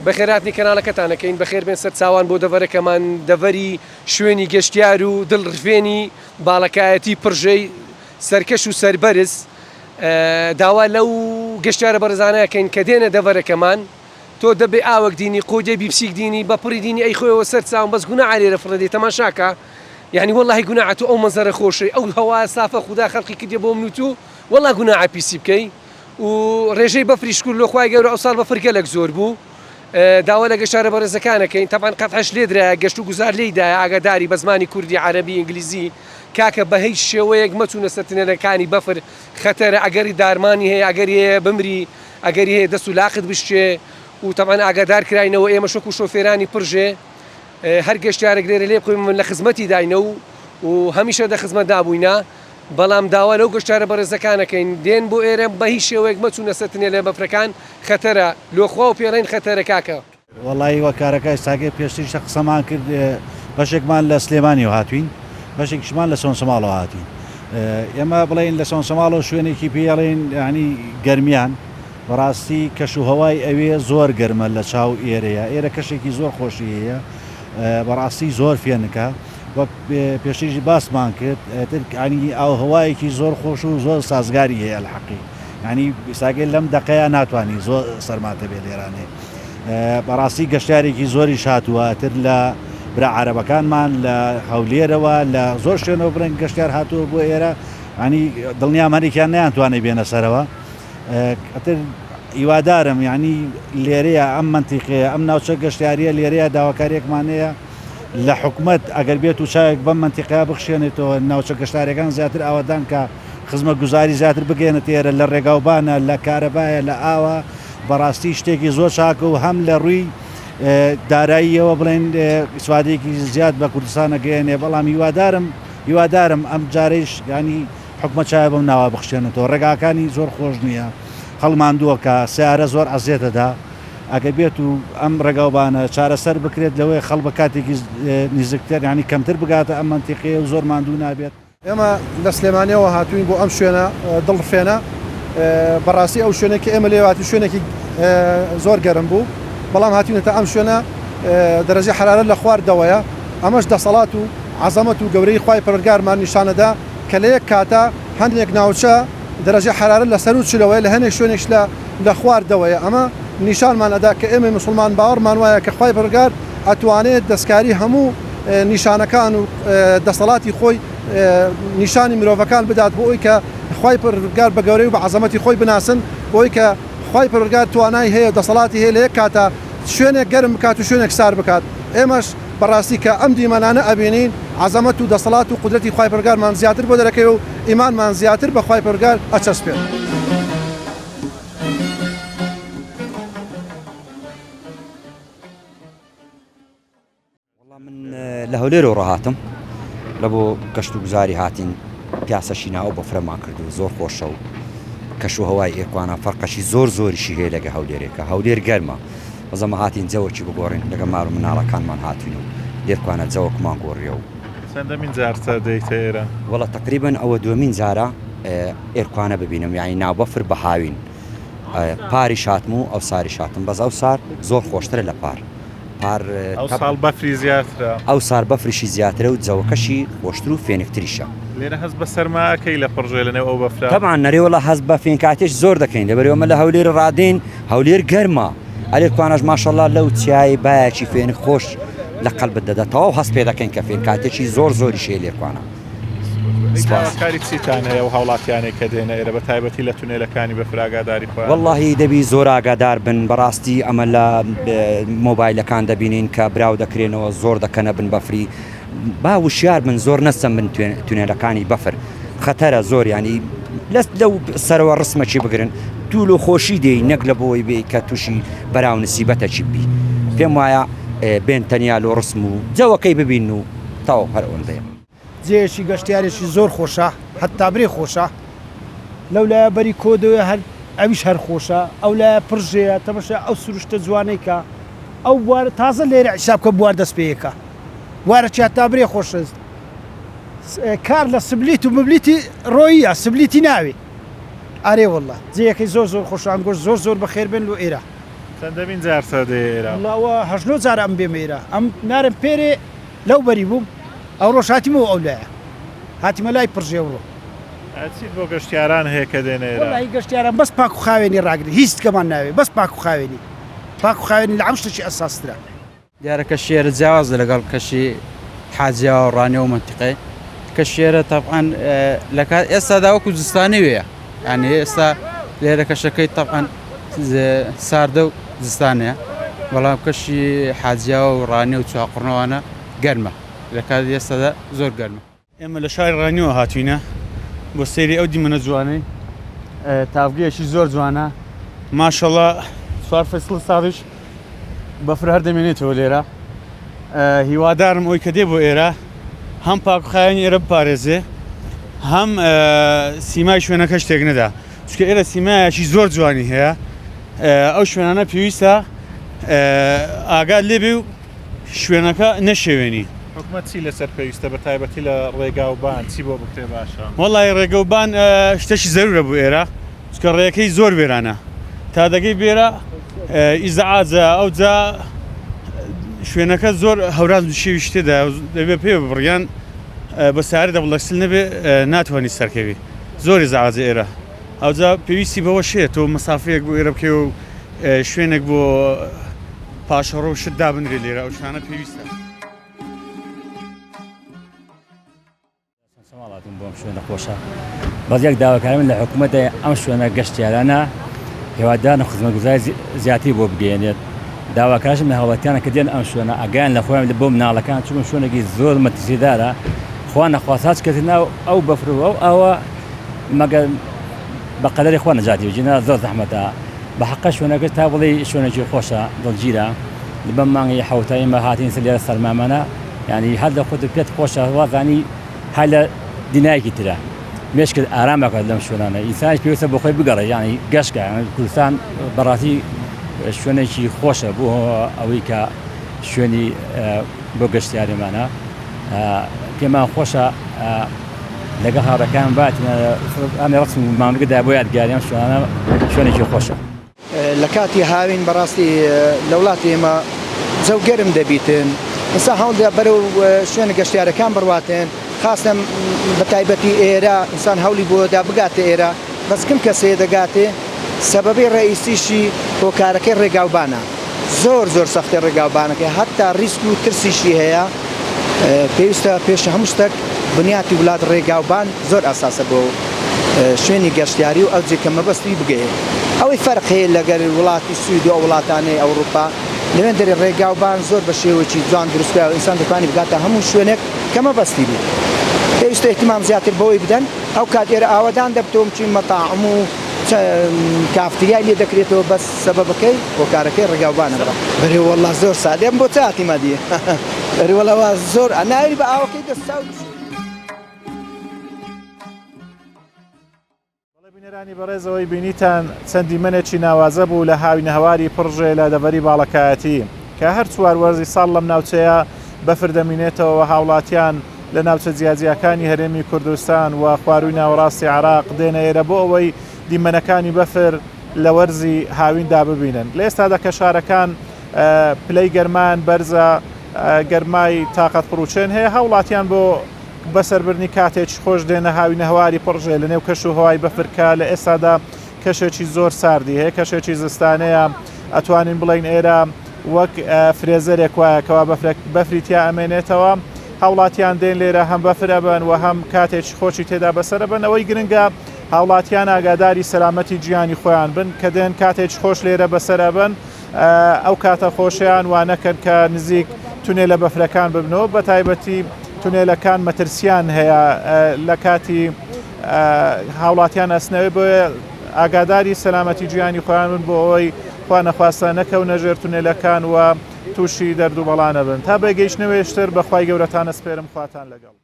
بەخێراتنی کەناڵەکەتانەکەین بەخێر بێن سەر چاوان بۆ دەڤەرەکەمان دەڤەری شوێنی گەشتیار و دڵڕفێنی باڵەکایەتی پڕژەی سەرکەش و سەربەرز داوا لەو گەشتیارە بەڕێزانەکەین کە دێنە دەڤەرەکەمان تۆ دەبێ ئاوەک دینی قۆدێ بیپسیک دینی بە پڕی دینی ئەی خۆیەوە سەر چاوم بەس گوناح عەلێرە فڕەدێ تەماشاکە یعنی وەڵڵاهی گوناحە تۆ ئەو مەنزەرە خۆشەی ئەو هەوا سافە خودا خەڵقی کردێ بۆ من و تو وەڵڵا گوناحە پیسی بکەی و ڕێژەی بەفری شکر لۆ خوای گەورە ئەو ساڵ بەفر گەلێک زۆر بوو داوا لە گەشتارە بەڕێزەکانەکەین تەبعاً قەتعەش لێ درایە گەشت و گوزار لێیدایە ئاگاداری بە زمانی کوردی عەرەبی ئینگلیزی کاکە بە هیچ شێوەیەک مەچوونە سەر تونێلەکانی بەفر خەتەرە ئەگەری دارمانی هەیە ئەگەری هەیە بمری ئەگەری هەیە دەست و لاقت بشتێ و تەبعاً ئاگادار کراینەوە ئێمە شەک و شۆفێرانی پڕژێ هەر گەشتیارێک لێرە لێ بخۆین من لە خزمەتی داینە و هەمیشە دە خزمەت دابووینە بەڵام داوا لەو گەشتارە بەڕێزەکانەکەین دێن بۆ ئێرە بە هیچ شێوەیەک مەچوونە سەر تونێلە بەفرەکان خەتەرە لۆخوا و پێڵێن خەتەرە کاکە وەڵی وە کارەکە ساگەی پێشتریشە قسەمان کرد بەشێکمان لە سلێمانی و هاتوین بەشێکشمان لە سۆنسەماڵەوە هاتوین ئێمە بڵێن لە سۆنسەماڵەوە شوێنێکی پێڵێن ینی گەرمیان بەڕاستی کەش و هەوای ئەوێ زۆر گەرمە لە چاو ئێرەیە ئێرە کەشێکی زۆر خۆشی هەیە بەڕاستی زۆر فێنکە وەک پێشتریشی باسمان کرد ینی ئاو هەوایەکی زۆر خۆش و زۆر سازگاری هەیە لە حەقی ینی ساگەی لەم دەقەیە ناتوانانی زۆر سەرماتە بێ لێرانێ بەڕاستی گەشتارێکی زۆری هاتووە تر لە برا عەرەبەکانمان لە هەولێرەوە لە زۆر شوێنەوە برنگ گەشتیار هاتووە بۆ ئێرە ینی دڵنیام هەرێکیان نەیانتوانێت بێنە سەرەوە ئەتر هیوادارم ینی لێرەیە ئەم منتیقەیە ئەم ناوچە گەشتیاریە لێرەیە داواکاریەکمان هەیە لە حکومەت ئەگەر بێت و چاوێک بەم منتیقەیە بخشێنێتەوە ناوچە گەشتارەکان زیاتر ئاوادان کە خزمەت گوزاری زیاتر بگەێنێت ئێرە لە ڕێگاوبانە لە کارەبایە لە ئاوە بەڕاستی شتێکی زۆر چاکە و هەم لە ڕووی داراییەوە بڵێن سوادێکی زیاد بە کوردستانە گەێنێ بەڵام هیوادارم ئەم جارەیش ینی حکومەت چاوە بەم ناوە بخشێنێتەوە ڕێگاکانی زۆر خۆش نییە هەڵماندووە کە سیارە زۆر ئەزیێتەدا ئەگە بێت و ئەم ڕێگاوبانە چارەسەر بکرێت لەوەی خەڵ بە کاتێکی نزیکتر ینی کەمتر بگاتە ئەم منتیقەیە و زۆر ماندوو نابێت ئێمە لە سلێمانیەوە هاتوین بۆ ئەم شوێنە دڵڕفێنە بەڕاستی ئەو شوێنێکی ئێمە لێواتی شوێنێکی زۆر گەرم بوو بەڵام هاتوینەتە ئەم شوێنە دەرەجەی حرارەت لە خواردەوەیە ئەمەش دەسەڵات و عەزەمەت و گەورەی خوای پەروەردگارمان نیشانەدا کە لە یەک کاتە هەندێک ناوچە دەرەجەی حرارەت لەسەر و چلەوەی لە هەندێک شوێنێک لە خواردەوەیە ئەمە نیشانمان ئەدا کە ئێمە مسلمان باوەڕمان وایە کە خوای پەروەردگار ئەتوانێت دەستکاری هەموو نیشانەکان و دەسەڵاتی خۆی نیشانی مرۆڤەکان بدات بۆ ئەوی کە خوای پەروەردگار بە گەورەی و بە عەزەمەتی خۆی بناسن بۆ ئەوی کە خوای پەروەردگار توانای هەیە دەسەڵاتی هەیە لە یەک کاتە شوێنێک گەرم بکات و شوێنێک سار بکات ئێمەش بەڕاستی کە ئەم دیمەنانە ئەبینین عەزەمەت و دەسەڵات و قودرەتی خوای پەروەردگارمان زیاتر بۆ دەرەکەوێ و ئیمانمان زیاتر بە خوای پەروەردگار ئەچەسپێت من لە هەولێرەوە ڕاهاتم لە بۆ گەشت و گوزاری هاتین پیاسەشی ناوە بە فرەمان کرد و زۆر خۆشە و کەش و هەوای ئێرکوانە فەرقەشی زۆریشی هەیە لەگە هەولێرێکە هەولێر گەرمە بەزەمە هاتین جەوەکی بگۆڕین لەگە ماڵ و مناڵەکانمان هاتوین و لێرکوانە جەوەکمان گۆڕیە و چەندەمین جارتە دەیتە ئێرە وەڵا تقریبن ئەوە دووەمین جارە ئێرکوانە ببینم یعنی ناو بەفر بە هاوین پاری شاتم و ئەو ساری شاتم بەس ئەو سار زۆر خۆشترە لە پار ساڵ بەفری زیاترە ئەو سار بەفریشی زیاترە و جەوەکەشی خۆشتر و فێنکتریشە لێرە هەست بە سەرماکەی لە پڕژێ لەنێو ئەو بەفرا تەبعاً نەرێوەڵا هەست بە فێنکاتێش زۆر دەکەین لەبەرەوەمە لە هەولێر ڕادین هەولێر گەرمە ئەلێرکوانەش ماشەڵڵا لەو چیای بایەکی فێنک خۆش لە قەلبت دەدەتەوە هەست پێ دەکەین کە فێنکاتێکی زۆری شێ لێرکوانە کاری چیتان هەیە و هاوڵاتیانێک کە دێنە ئێرە بە تایبەتی لە تونێلەکانی بەفر ئاگاداری خۆیان وەڵڵاهی دەبی زۆر ئاگادار بن بەڕاستی ئەمە لە مۆبایلەکان دەبینین کە براو دەکرێنەوە زۆر دەکەنە بن بەفری با وشیار من زۆر نەستم من تونێلەکانی بەفر خەتەرە زۆر ینی لەو سەرەوە ڕسمەکی بگرن توول و خۆشی دێی نەک لە بۆی بێ کە تووشی بەراو نسیبەتە چی بی پێم وایە بێن تەنیا لۆ ڕسم و جەوەکەی ببین و تاو هەر ئەوەندەیە جێشی گەشتیارێکی زۆر خۆشە حتا برێ خۆشە لەولایە بەری کۆدەوە هەر ئەویش هەر خۆشە ئەو لایە پڕژەیە تەمەشە ئەو سروشتە جوانەیکە ئەو بوارە تازە لێرە حساب کە بوار دەست پێیەکە وارە چاتا برێ خۆشە کار لە سبلیت و مبلیتی ڕۆیە سبلیتی ناوێ ئارێ وەڵڵا جێیەکەی زۆر خۆشە ئەنگۆش زۆر بەخێر بن و ئێرە چەندەمین جارسە دێرا وڵاوە هەژنۆ جار ئەم بێمێرە ئەم نارم پێرێ لەو بەری بووم ئەو ڕۆژ هاتیمەوە ئەو لایە هاتیمە لای پڕژێوڕۆ چیت بۆ گەشتیاران هەیە کە دێنێرە وڵی گەشتیاران بەس پاک و خاوێنی ڕاگری هیچ کەمان ناوێ بەس پاک و خاوێنی لە ئەم شتێکی ئەساسترا دیارە کە شێرە جیاواز لەگەڵ کەشی حاجیا و ڕانێ و منتیقی کە شێرە تەبعاً لە کات ئێستادا وەکو زستانی وەیە یعنی ئێستا لێرە کەشەکەی تەبعاً ساردە و زستانەیە بەڵام کەشی حاجیا و ڕانێ و چاقڕنەوانە گەرمە لە کات ئێستادا زۆر گەرمە. ئێمە لە شاری ڕانیەوە هاتوینە بۆ سەیری ئەو دیمەنە جوانەی تاڤگەیەکی زۆر جوانە ماشەڵڵا 4 فەسڵ ساڵیش بەفر هەر دەمێنێتەوە لێرە هیوادارم ئەوی کە دێ بۆ ئێرە هەم پاکخایەنی ئێرە بپارێزێ هەم سیمای شوێنەکە شتێک نەدا چونکە ئێرە سیمایەکی زۆر جوانی هەیە ئەو شوێنانە پێویستە ئاگات لێبێ و شوێنەکە نەشێوێنی. حکومەت چی لەسەر پێویستە بە تایبەتی لە ڕێگاوبان چی بۆ بکرێ باشە؟ وەڵی ڕێگەوبان شتێکی زەرورە بوو ئێرە چکە ڕێەکەی زۆر وێرانە تا دەگەی بێرە ئیزعاجە ئەو جا شوێنەکە زۆر هەوراز و شێوی شتێدا دەبێت پێ بڕیان بە ساری دەبڵەکسل نەبێ ناتوانانی سەرکەوی زۆری زعاجە ئێرە ئەو جا پێویستی بەوە شێت تۆ مەسافەیەک بۆ ئێرە بکەی و شوێنێک بۆ پاشەڕۆ و شت دابنرێ لێرە ئەو شتانە پێویستە. سەماڵاتم بۆم شوێنە خۆشە بەڵێک داواکارم لە حکوومەتە ئەم شوێنە گەشتیارانە هێوادارە خزمەتگوزاری زیاتر بۆ بگەێنێت داواکارشم لە هاوڵاتیانە کە دێن ئەم شوێنە ئەگەیان لە خۆیان لە بۆ مناڵەکان چون شوێنێکی زۆر مەترسیدارە خوا نەخواساچ کەتی ناو ئەو بەفرەوە و ئەوە مەگەر بە قەدەری خوا نەجاتی وجینە زۆر زەحمەتە بە حەقە شوێنەکە تا بڵێ شوێنێکی خۆشە دڵگیرە لەبەر مانگی حەوتایی مە هاتین سەر لێرە سەرمامانە یعنی هەر لە خۆت پێت خۆشە وازانی هەر لە دینایەکی ترە مێشکرد ئارامەکات لەم شوێنانە ئینسانیش پێویستە بۆ خۆی بگەڕێ یعنی گەشتکە کوردستان بەڕاستی شوێنێکی خۆشە بۆ ئەوەی کە شوێنی بۆ گەشتیاریمانە پێمان خۆشە لەگەڵ هاوڕەکان باتینە ئەمێ ڕقم ماملگەدا بۆ یادگاریان شوێنانە شوێنێکی خۆشە. لە کاتی هاوین بەڕاستی لە وڵاتی ئێمە جەو گەرم دەبیتن ئێستا هەوڵدا بەرەو شوێنە گەشتیارەکان بڕواتن خاستم بە تایبەتی ئێرە ئینسان هەولی بۆدا بگاتە ئێرە بەس کەم کەسێ دەگاتێ سەبەبی ڕئیسیشی هۆکارەکەی ڕێگاوبانە زۆر سەختی ڕێگاوبانەکە هەتا ریسک و ترسیشی هەیە پێویستە پێش هەموو شتێک بنیاتی وڵات ڕێگاوبان زۆر ئاساسە بۆ شوێنی گەشتیاری و ئەوجێ کە مەبەستی بگەێ ئەوەی فەرق هەیە لەگەر وڵاتی سوید و وڵاتانەی ئەوروپا لەوێن دەری ڕێگاوبان زۆر بە شێوەیەکی جوان دروستکرا و ئینسان دەتوانێت بگاتە هەموو شوێنێک کە مەبەستی بێت پێویستە احتیمام زیاتر بەوەی بدەن ئەو کات ئێرە ئاوادان دەبتەوە بچین مەتاعم و کافتریای لێ دەکرێتەوە بەس سەبەبەکەی هۆکارەکەی ڕێگاوبانە بەرێ وەڵڵا زۆر سادەم بۆ چاتی مەدیە بەرێ وەڵەوە زۆر ناوی بە ئاوەکەی دەستا و بینەرانی بەڕێزەوەی بینیتان چەندی منێکی ناوازە بوو لە هاوینە هەواری پڕژێ لە دەڤەری باڵەکایەتی کە هەر چوار وەرزی ساڵ لەم ناوچەیە بەفر دەمینێتەوە هاوڵاتیان لە ناوچە جیاجیەکانی هەرێمی کوردستان و خواروی ناوەڕاستی عراق دێنە ئێرە بۆ ئەوەی دیمەنەکانی بەفر لە وەرزی هاویندا ببینن. لە ئێستادا کە شارەکان پلەی گەرمان بەرزە گەرمای تاقەت پڕوچێن هەیە هاوڵاتیان بۆ بەسەربرنی کاتێکی خۆش دێنە هاوینە هەواری پڕژێ لە نێو کەش و هەوای بەفرکە لە ئێستادا کەشێکی زۆر ساردی هەیە کەشێکی زستانەیە ئەتوانین بڵین ئێرە وەک فرێزەرێک وایە کەوا بەفری تیا ئەمێنێتەوە هاوڵاتیان دێن لێرە هەم بەفرە بن و هەم کاتێکی خۆشی تێدا بەسەرە بن ئەوەی گرنگە هاوڵاتیان ئاگاداری سەلامەتی گیانی خۆیان بن کە دێن کاتێکی خۆش لێرە بەسەرە بن ئەو کاتە خۆشیان وانەکەن کە نزیک تونێ لە بەفرەکان ببنەوە بە تایبەتی تونێلەکان مەترسیان هەیە لە کاتی هاوڵاتیان ئەسنەوەی بۆیە ئاگاداری سەلامەتی گیانی خۆیان بن بۆ ئەوەی خوا نەخواستە نەکەو نەژێر تونێلەکان و تووشی دەرد و بەڵانە بن تا بەگەیشتنەوەیشتر بەخوای گەورەتان ئەسپێرم خواتان لەگەڵ.